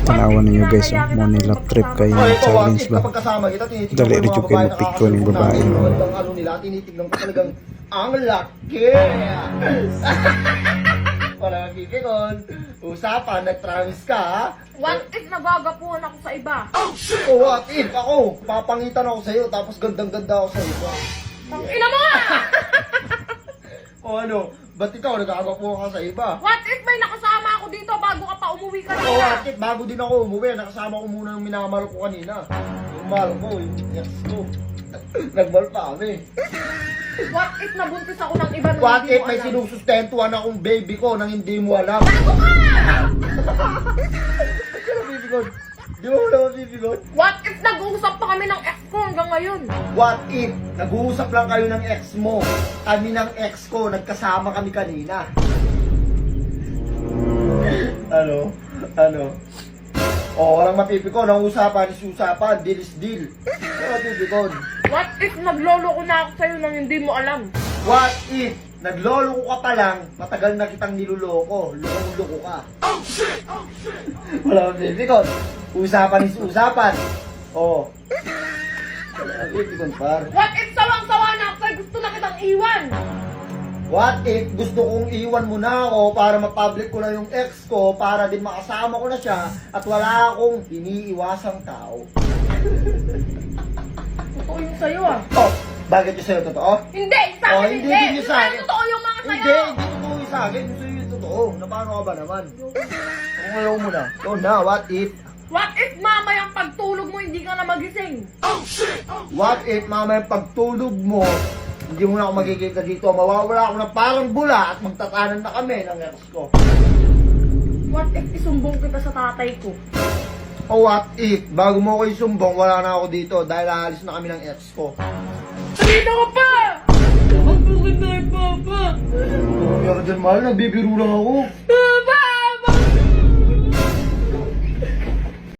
Tanawan ninyo guys, mo nila trip kayo ng challenge ba. Kapag kasama kita, tinitignan Dali ko rin yung yung mga babae pick ko ng babae. Ang ano nila, tinitignan ko talagang ang laki. Wala kikikon. Usapan, nag-travis ka ha? What if nagagapuhan ako sa iba? O what if ako, papangitan ako sa'yo, tapos gandang-ganda ako sa'yo. Tangina mo! O ano, ba't ikaw nagkakapuha ka sa iba? What if may nakasama ako dito bago ka pa umuwi O kanina? what if, bago din ako umuwi, nakasama ko muna yung minamahal ko kanina. Yung mahal ko, yung ex ko. Nagmahal pa kami. What if nabuntis ako ng iba nang What hindi if mo may alam? sinusustentuhan akong baby ko nang hindi mo alam? Bago ka! Baby ko, di mo alam ang baby ko? What if nag-uusap pa kami ng ex ko hanggang ngayon? What if, nag-uusap lang kayo ng ex mo, kami ng ex ko, nagkasama kami kanina? Ano? Ano? O, walang mapipikon, ang usapan is usapan, deal is deal. Walang mapipikon. What if naglolo ko na ako sa'yo nang hindi mo alam? What if, naglolo ko ka pa lang, matagal na kitang niluloko, lukong-luko ka. Wala mapipikon. Usapan is usapan. O. Wala mapipikon, par. What if sawang-sawa na ako sa'yo gusto na kitang iwan? What if gusto kong iwan mo na ako para mapublic ko na yung ex ko para din makasama ko na siya at wala akong iniiwasang tao? Totoo yung sa'yo ah. Oh, bakit yung sa'yo totoo? Hindi! Sa akin Oh, hindi! hindi din yung sa akin. Totoo yung mga Hindi, sa'yo! hindi totoo yung sa akin. Gusto yung totoo. Na paano ka ba naman? Kung ayaw mo na. So na, what if? What if mamayang pagtulog mo hindi ka na magising? What if mamaya pagtulog mo, hindi mo na ako magkikita dito, mawawala ako na parang bula at magtatanan na kami ng ex ko. What if isumbong kita sa tatay ko? O what if, bago mo ako isumbong, wala na ako dito dahil aalis na kami ng ex ko. Salina ka pa! Bakit na papa? Ano meron dyan, mahal? Nagbibiro lang ako. Ah!